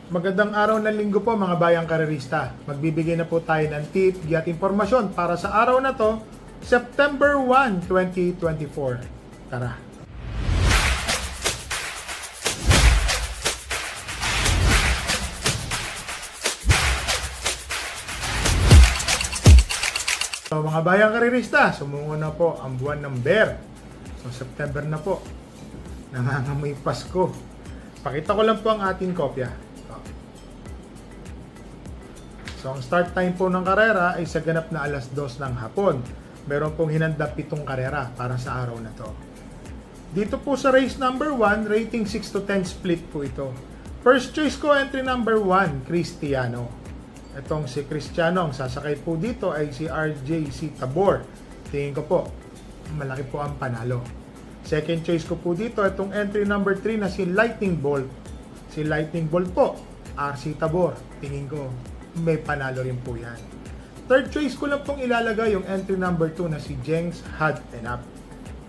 Magandang araw ng linggo po mga bayang karerista. Magbibigay na po tayo ng tip at impormasyon para sa araw na to, September 1, 2024. Tara! So mga bayang karerista, sumungo na po ang buwan ng Bear. So September na po. Nangangamoy Pasko. Pakita ko lang po ang ating kopya. So, ang start time po ng karera ay sa ganap na alas 2 ng hapon. Meron pong hinanda 7 karera para sa araw na to. Dito po sa race number 1, rating 6 to 10 split po ito. First choice ko, entry number 1, Cristiano. Itong si Cristiano, ang sasakay po dito ay si RJC Tabor. Tingin ko po, malaki po ang panalo. Second choice ko po dito, itong entry number 3 na si Lightning Bolt. Si Lightning Bolt po, RC Tabor. Tingin ko, may panalo rin po yan. Third choice ko lang pong ilalagay yung entry number 2 na si Jengs Had Enough.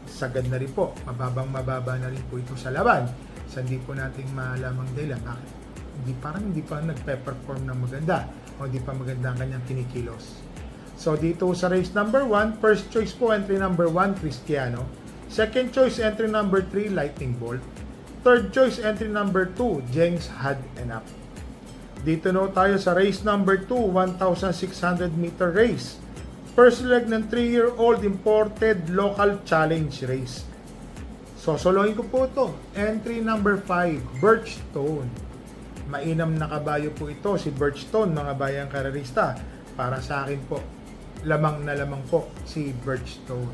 Sagad na rin po, mababa na rin po ito sa laban. So hindi po nating malamang dahilan bakit hindi pa nagpe-perform ng maganda o hindi pa maganda ang kanyang kinikilos. So dito sa race number 1, first choice po entry number 1 Cristiano. Second choice entry number 3 Lightning Bolt. Third choice entry number 2 Jengs Had Enough. Dito na tayo sa race number 2, 1,600 meter race. First leg ng 3-year-old imported local challenge race. Sosolohin ko po ito. Entry number 5, Birchstone. Mainam na kabayo po ito, si Birchstone, mga bayang karerista. Para sa akin po, lamang na lamang po si Birchstone.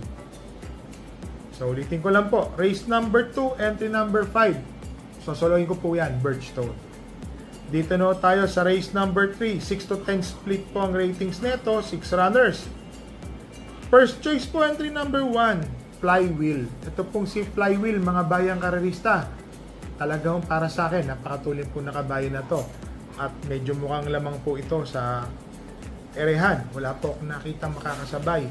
So ulitin ko lang po, race number 2, entry number 5. Sosolohin ko po yan, Birchstone. Dito na tayo sa race number 3, 6 to 10 split po ang ratings neto, 6 runners. First choice po entry number 1, Flywheel. Ito pong si Flywheel, mga bayang karerista. Talagang para sa akin, napakatulin po na kabayo na to. At medyo mukhang lamang po ito sa erehan. Wala po akong nakita makakasabay.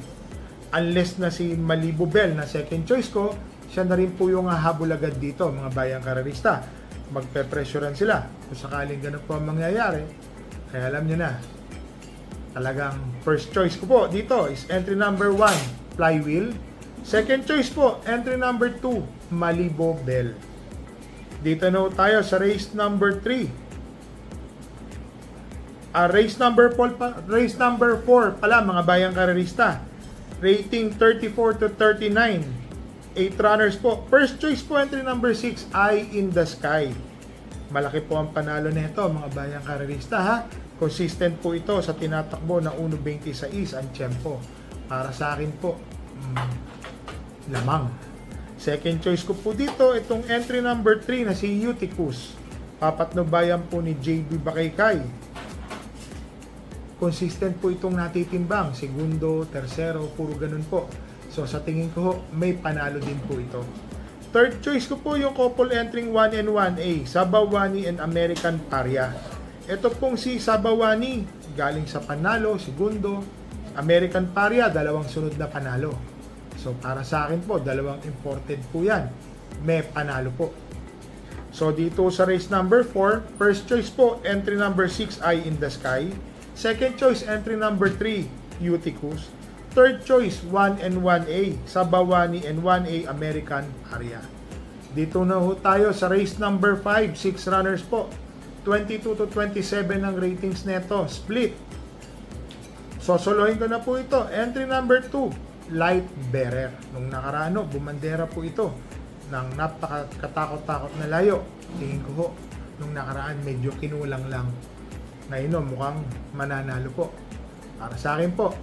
Unless na si Malibu Bell na second choice ko, siya na rin po yung habol agad dito, mga bayang karerista. Magpe-pressurean sila kung sakaling ganun po ang mangyayari. Kaya alam nyo na, talagang first choice ko po dito is entry number 1, Flywheel. Second choice po, entry number 2, Malibu Bell. Dito na tayo sa race number 3. Race number 4 pala, mga bayang karerista. Rating 34 to 39. 8 runners po. First choice po, entry number 6, Eye in the Sky. Malaki po ang panalo nito, mga bayang karerista ha. Consistent po ito sa tinatakbo na 1.26 ang tempo. Para sa akin po, lamang. Second choice ko po dito, itong entry number 3 na si Eutychus. Papatnubayan po ni JB Bakaykay. Consistent po itong natitimbang. Segundo, tersero, puro ganun po. So sa tingin ko, may panalo din po ito. Third choice ko po yung couple entering 1 and 1A, Sabawani and American Paria. Ito pong si Sabawani, galing sa panalo, segundo. American Paria, dalawang sunod na panalo. So para sa akin po, dalawang imported po yan. May panalo po. So dito sa race number 4, first choice po, entry number 6, Eye in the Sky. Second choice, entry number 3, Eutychus. Third choice, 1 and 1A, Sabawani and 1A, American Paria. Dito na ho tayo sa race number 5, 6 runners po. 22 to 27 ang ratings neto, split. Sosolohin ko na po ito. Entry number 2, Light Bearer. Nung nakaraan, bumandera po ito ng napakatakot-takot na layo. Tingin ko ho, nung nakaraan medyo kinulang lang. Ngayon mukhang mananalo po. Para sa akin po,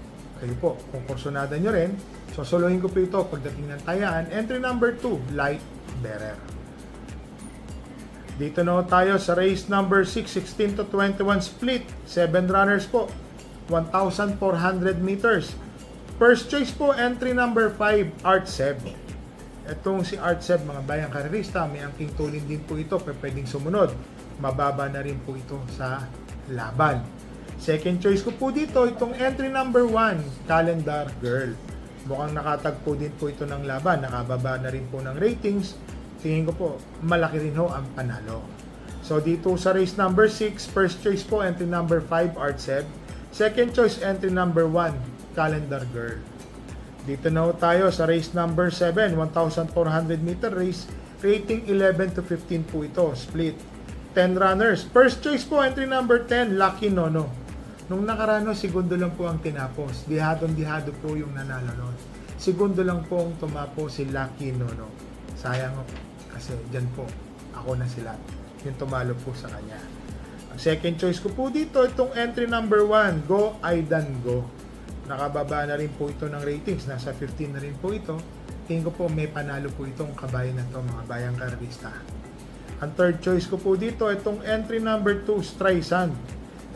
kayo po, kung kursunada nyo rin, sosolohin ko po ito pagdating ng tayaan. Entry number 2, Light Bearer. Dito na tayo sa race number 6, 16 to 21 split. 7 runners po, 1,400 meters. First choice po, entry number 5, Art Seb. Itong si Art Seb, mga bayang karerista, may angking tulin din po ito, pwedeng sumunod. Mababa na rin po ito sa laban. Second choice ko po dito, itong entry number 1, Calendar Girl. Mukhang nakatagpo din po ito ng laban, nakababa na rin po ng ratings. Tingin ko po, malaki rin ho ang panalo. So dito sa race number 6, first choice po entry number 5, Artseb. Second choice entry number 1, Calendar Girl. Dito na tayo sa race number 7, 1,400 meter race. Rating 11 to 15 po ito, split. 10 runners. First choice po entry number 10, Lucky Nono. Nung nakarano, segundo lang po ang tinapos. Dihadong-dihado po yung nanalo nun. Segundo lang po ang tumapo si Lucky Nono. Sayang po, kasi dyan po, ako na sila. Yung tumalo po sa kanya. Ang second choice ko po dito, itong entry number 1, Go Aidan Go. Nakababa na rin po ito ng ratings. Nasa 15 na rin po ito. Tingin ko po may panalo po itong kabayan na to, mga bayang karerista. Ang third choice ko po dito, itong entry number 2, Streisand.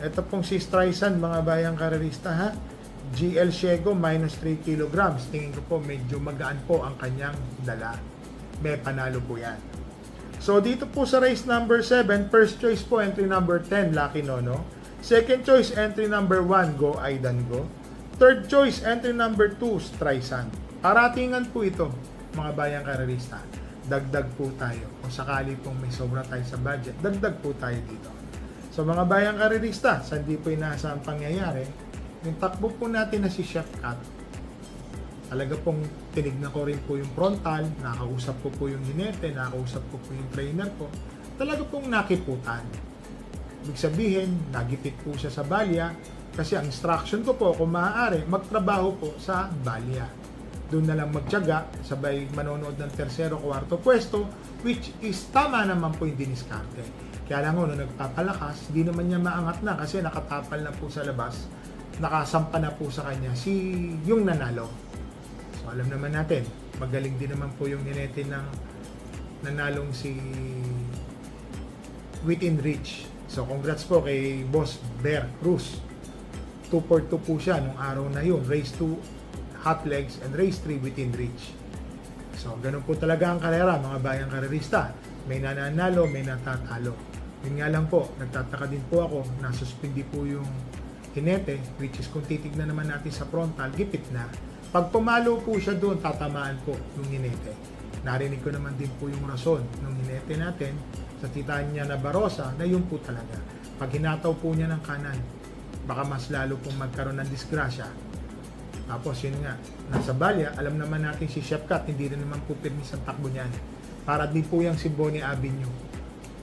Ito pong si Streisand, mga bayang karerista ha. GL Shego, minus 3 kilograms. Tingin ko po medyo magaan po ang kanyang dala. May panalo po yan. So dito po sa race number 7, first choice po entry number 10, Lucky Nono. Second choice entry number 1, Go Aidan Go. Third choice entry number 2, Streisand. Paratingan po ito, mga bayang karerista. Dagdag po tayo. Kung sakali pong may sobra tayo sa budget, dagdag po tayo dito. So mga bayang karerista, sa hindi po inaasahang pangyayari, yung takbo po natin na si Chef Cat, talaga pong tinignan ko rin po yung frontal, nakausap ko po yung jinete, nakausap ko po yung trainer ko, talaga pong nakiputan. Ibig sabihin, nagipit po siya sa balya, kasi ang instruction ko po, kung maaari, magtrabaho po sa balya. Doon na lang magtiyaga, sabay manonood ng tercero, kwarto pwesto, which is tama naman po yung diniskarte. Kaya lang nung nagpapalakas, di naman niya maangat na kasi nakatapal na po sa labas, nakasampa na po sa kanya yung nanalo. So alam naman natin, magaling din naman po yung ninete ng nanalong si Within Reach. So congrats po kay Boss Bear Cruz. 2-4-2 po siya nung araw na yun. Race 2 hot legs and race 3 Within Reach. So ganun po talaga ang karera, mga bayang karerista. May nananalo, may natatalo. Yun nga lang po, nagtataka din po ako, nasuspindi po yung hinete, which is kung titignan naman natin sa frontal, gipit na. Pag pumalo po siya doon, tatamaan po yung hinete. Narinig ko naman din po yung rason ng hinete natin sa Titania Nabarosa na yun po talaga. Pag hinataw po niya ng kanan, baka mas lalo pong magkaroon ng disgrasya. Tapos yun nga, nasa balya, alam naman natin si Chef Cat, hindi rin naman po permis ang takbo niyan. Para din po yung si Bonnie Avenue.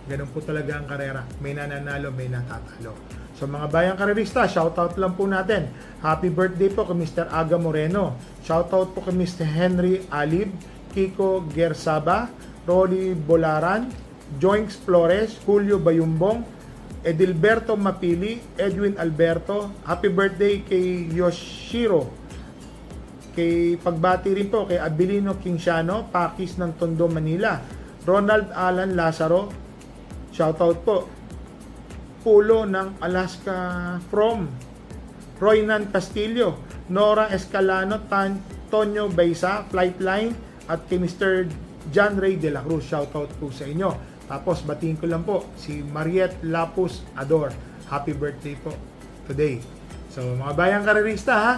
Ganun po talaga ang karera. May nananalo, may natatalo. So mga bayang karerista, shoutout lang po natin. Happy birthday po kay Mr. Aga Moreno. Shoutout po kay Mr. Henry Alib, Kiko Gersaba, Rolly Bolaran, Joinks Flores, Julio Bayumbong, Edilberto Mapili, Edwin Alberto. Happy birthday kay Yoshiro. Kay pagbati rin po kay Abilino Kingsiano, Pakis ng Tondo, Manila. Ronald Alan Lazaro, shoutout po. Pulo ng Alaska from Roynan Castillo, Nora Escalano, Tonyo Baysa, Flightline, at kay Mr. John Ray de la Cruz. Shoutout po sa inyo. Tapos batiin ko lang po si Mariette Lapus Ador. Happy birthday po today. So mga bayang karerista ha,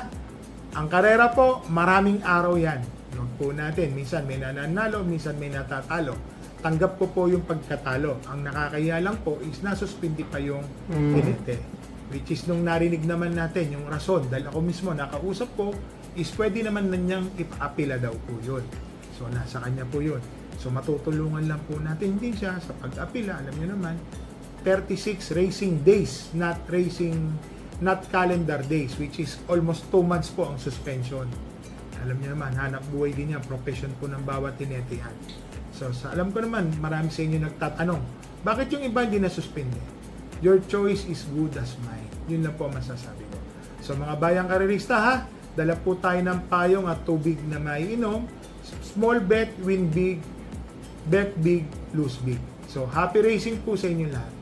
ang karera po, maraming araw yan. Huwag po natin, minsan may nananalo, minsan may natatalo. Tanggap ko po yung pagkatalo. Ang nakakaya lang po is nasuspindi pa yung pinete. Which is nung narinig naman natin yung rason, dahil ako mismo nakausap ko, is pwede naman na niyang ipaapila daw po yun. So nasa kanya po yun. So matutulungan lang po natin din siya sa pag-apila. Alam niyo naman, 36 racing days, not calendar days, which is almost 2 months po ang suspension. Alam niyo naman, hanap buhay din yan, profession po ng bawat tinete yan. So, alam ko naman, marami sa inyo nagtatanong, bakit yung iba hindi na-suspende? Your choice is good as mine. Yun lang po ang masasabi ko. So, mga bayang karerista ha, dala po tayo ng payong at tubig na maiinom. Small bet, win big, bet big, lose big. So, happy racing po sa inyo lahat.